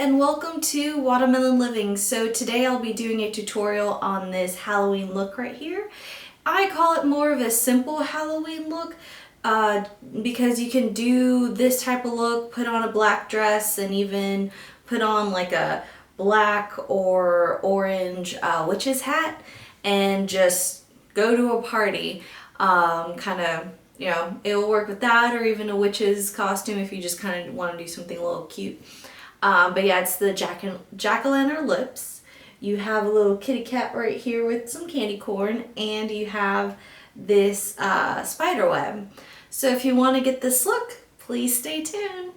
and welcome to Watermelon Living. So today I'll be doing a tutorial on this Halloween look right here. I call it more of a simple Halloween look because you can do this type of look, put on a black dress, and even put on like a black or orange witch's hat and just go to a party. Kind of, you know, it'll work with that, or even a witch's costume if you just kind of want to do something a little cute. But yeah, it's the Jacko Lantern lips. You have a little kitty cat right here with some candy corn, and you have this spiderweb. So if you want to get this look, please stay tuned.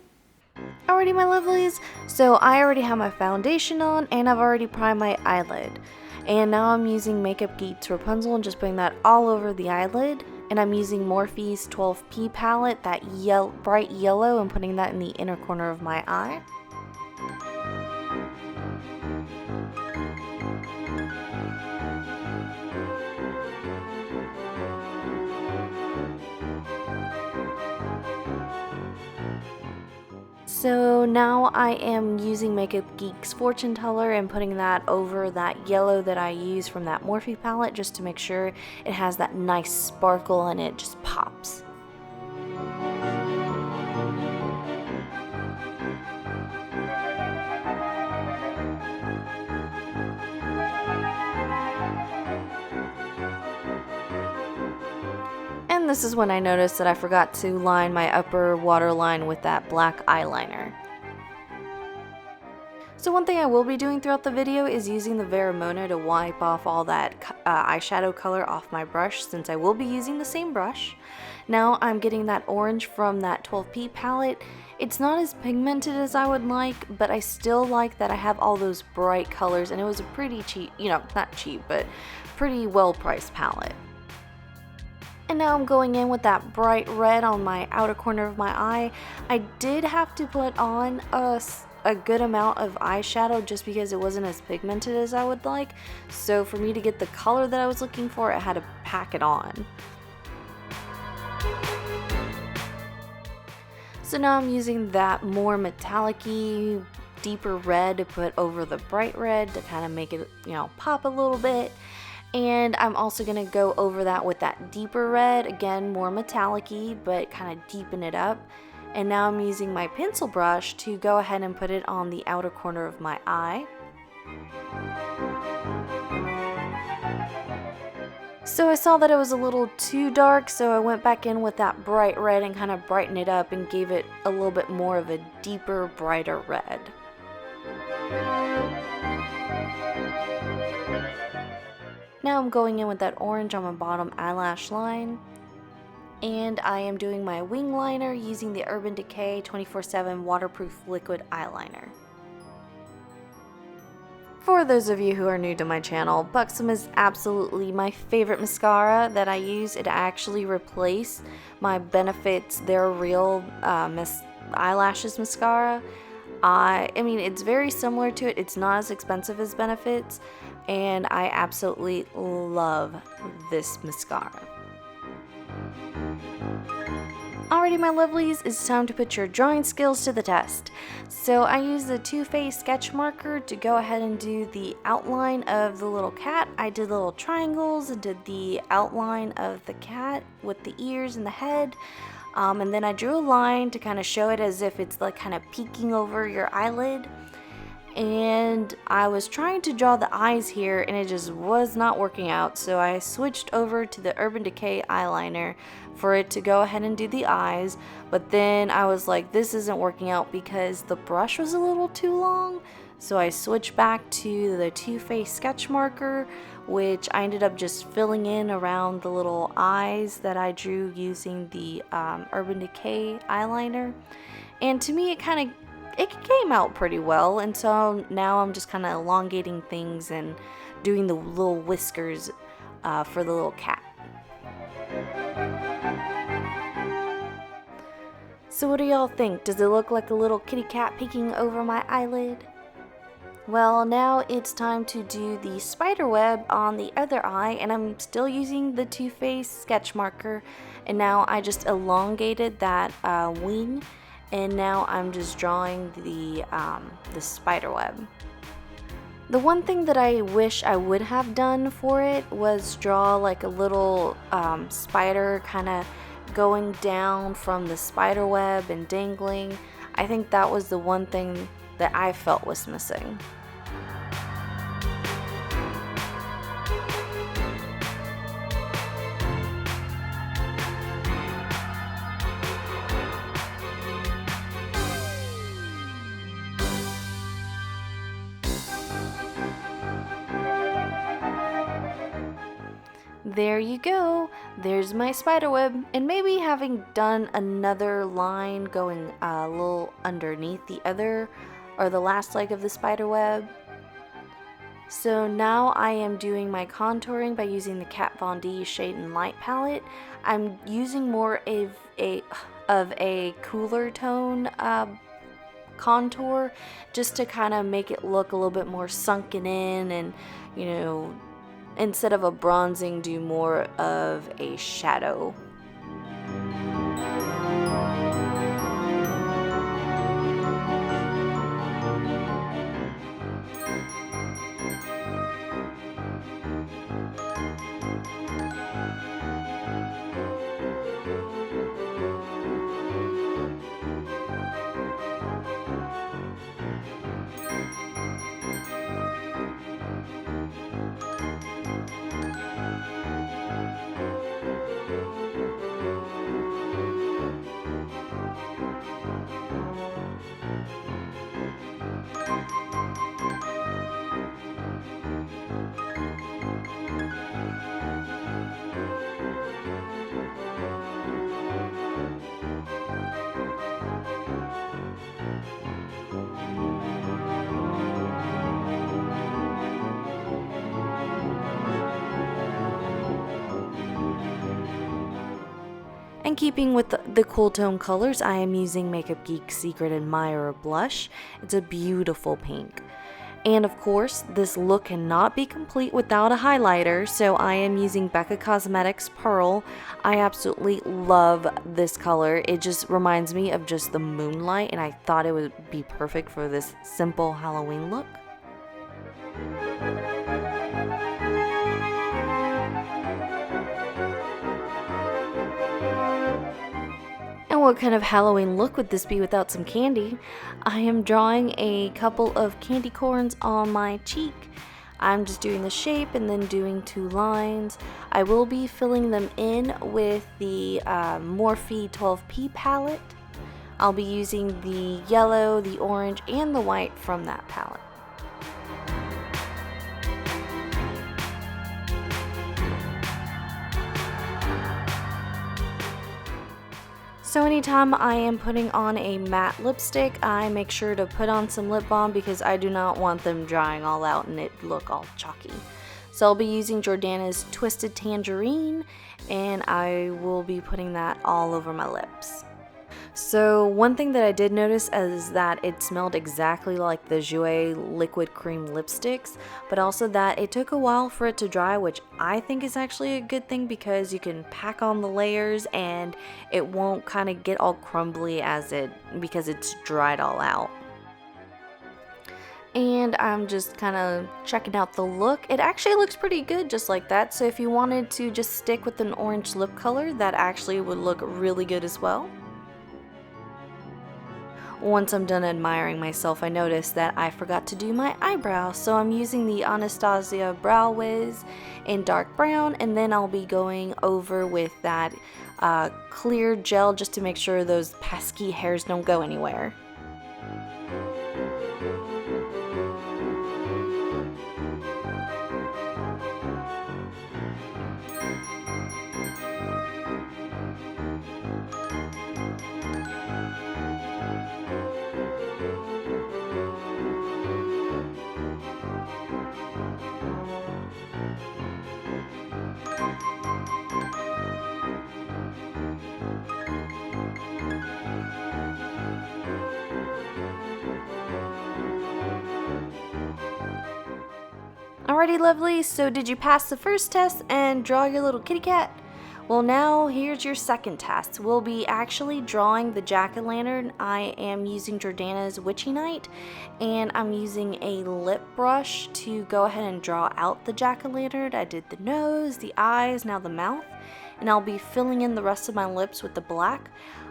Alrighty, my lovelies, so I already have my foundation on and I've already primed my eyelid. And now I'm using Makeup Geek's Rapunzel and just putting that all over the eyelid. And I'm using Morphe's 12P palette, that bright yellow, and putting that in the inner corner of my eye. So now I am using Makeup Geek's Fortune Teller and putting that over that yellow that I used from that Morphe palette, just to make sure it has that nice sparkle and it just pops. And this is when I noticed that I forgot to line my upper waterline with that black eyeliner. So one thing I will be doing throughout the video is using the Verimono to wipe off all that eyeshadow color off my brush, since I will be using the same brush. Now I'm getting that orange from that 12P palette. It's not as pigmented as I would like, but I still like that I have all those bright colors, and it was a pretty cheap, you know, not cheap, but pretty well priced palette. And now I'm going in with that bright red on my outer corner of my eye. I did have to put on a good amount of eyeshadow just because it wasn't as pigmented as I would like. So for me to get the color that I was looking for, I had to pack it on. So now I'm using that more metallic-y, deeper red to put over the bright red to kind of make it, you know, pop a little bit. And I'm also going to go over that with that deeper red, again more metallic-y, but kind of deepen it up. And now I'm using my pencil brush to go ahead and put it on the outer corner of my eye. So I saw that it was a little too dark, so I went back in with that bright red and kind of brightened it up and gave it a little bit more of a deeper, brighter red. Now I'm going in with that orange on my bottom eyelash line, and I am doing my wing liner using the Urban Decay 24/7 waterproof liquid eyeliner. For those of you who are new to my channel, Buxom is absolutely my favorite mascara that I use. It actually replaced my Benefit's They're Real Eyelashes mascara. I mean, it's very similar to it. It's not as expensive as Benefit's, and I absolutely love this mascara. Alrighty, my lovelies, it's time to put your drawing skills to the test. So I use the Too Faced sketch marker to go ahead and do the outline of the little cat. I did little triangles and did the outline of the cat with the ears and the head. And then I drew a line to kind of show it as if it's like kind of peeking over your eyelid. And I was trying to draw the eyes here and it just was not working out, so I switched over to the Urban Decay eyeliner for it to go ahead and do the eyes. But then I was like, this isn't working out because the brush was a little too long, so I switched back to the Too Faced sketch marker, which I ended up just filling in around the little eyes that I drew using the Urban Decay eyeliner. And to me, it came out pretty well, and so now I'm just kind of elongating things and doing the little whiskers for the little cat. So what do y'all think? Does it look like a little kitty cat peeking over my eyelid? Well, now it's time to do the spider web on the other eye, and I'm still using the Too Faced sketch marker, and now I just elongated that wing and now I'm just drawing the spider web. The one thing that I wish I would have done for it was draw like a little spider kind of going down from the spider web and dangling. I think that was the one thing that I felt was missing. There you go, there's my spider web, and maybe having done another line going a little underneath the other or the last leg of the spider web. So now I am doing my contouring by using the Kat Von D Shade and Light palette. I'm using more of a cooler tone contour just to kind of make it look a little bit more sunken in, and you know, instead of a bronzing, do more of a shadow. And keeping with the cool tone colors, I am using Makeup Geek's Secret Admirer blush. It's a beautiful pink. And of course, this look cannot be complete without a highlighter, so I am using Becca Cosmetics Pearl. I absolutely love this color. It just reminds me of just the moonlight, and I thought it would be perfect for this simple Halloween look. And what kind of Halloween look would this be without some candy? I am drawing a couple of candy corns on my cheek. I'm just doing the shape and then doing 2 lines. I will be filling them in with the Morphe 12P palette. I'll be using the yellow, the orange, and the white from that palette. So anytime I am putting on a matte lipstick, I make sure to put on some lip balm because I do not want them drying all out and it look all chalky. So I'll be using Jordana's Twisted Tangerine, and I will be putting that all over my lips. So one thing that I did notice is that it smelled exactly like the Jouer liquid cream lipsticks, but also that it took a while for it to dry, which I think is actually a good thing because you can pack on the layers and it won't kind of get all crumbly because it's dried all out. And I'm just kind of checking out the look. It actually looks pretty good just like that, so if you wanted to just stick with an orange lip color, that actually would look really good as well. Once I'm done admiring myself, I noticed that I forgot to do my eyebrows, so I'm using the Anastasia Brow Wiz in dark brown, and then I'll be going over with that clear gel just to make sure those pesky hairs don't go anywhere. Alrighty lovely, so did you pass the first test and draw your little kitty cat? Well, now here's your second task. We'll be actually drawing the Jack-o'-lantern. I am using Jordana's Witchy Night, and I'm using a lip brush to go ahead and draw out the Jack-o'-lantern. I did the nose, the eyes, now the mouth, and I'll be filling in the rest of my lips with the black.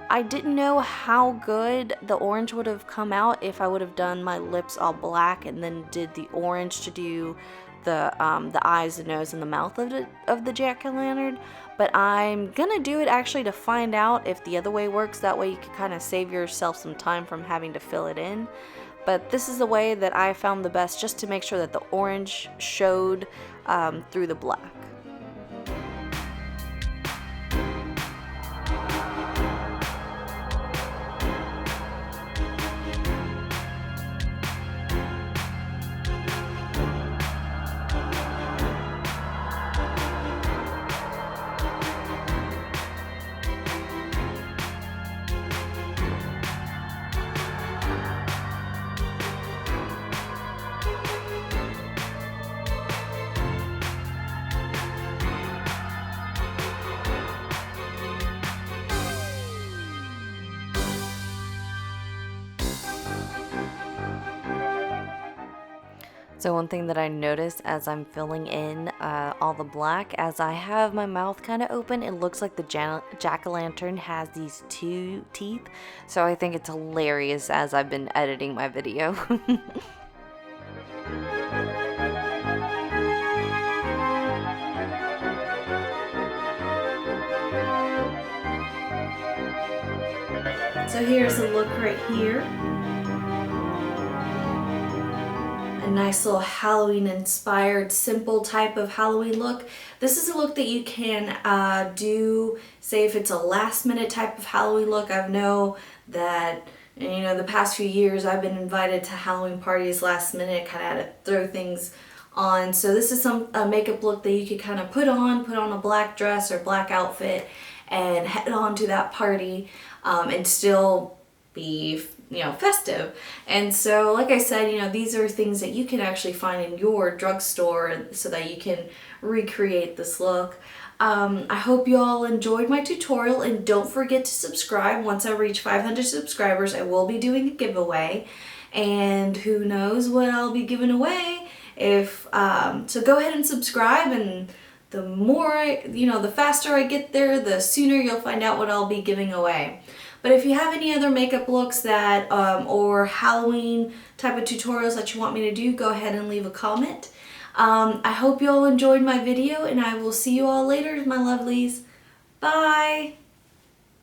I didn't know how good the orange would have come out if I would have done my lips all black and then did the orange to do the eyes, the nose, and the mouth of the Jack-o'-lantern. But I'm gonna do it actually to find out if the other way works. That way you can kind of save yourself some time from having to fill it in. But this is the way that I found the best, just to make sure that the orange showed through the black. So one thing that I noticed as I'm filling in all the black, as I have my mouth kind of open, it looks like the Jack-o'-lantern has these two teeth. So I think it's hilarious as I've been editing my video. So here's the look right here. A nice little Halloween inspired, simple type of Halloween look. This is a look that you can do, say if it's a last minute type of Halloween look. I know that, the past few years I've been invited to Halloween parties last minute, kind of had to throw things on. So this is a makeup look that you could kind of put on a black dress or black outfit and head on to that party and still be festive. And so like I said, these are things that you can actually find in your drugstore so that you can recreate this look. I hope you all enjoyed my tutorial, and don't forget to subscribe. Once I reach 500 subscribers, I will be doing a giveaway, and who knows what I'll be giving away. So go ahead and subscribe, and the more the faster I get there, the sooner you'll find out what I'll be giving away. But if you have any other makeup looks that or Halloween type of tutorials that you want me to do, go ahead and leave a comment. I hope you all enjoyed my video, and I will see you all later, my lovelies. Bye!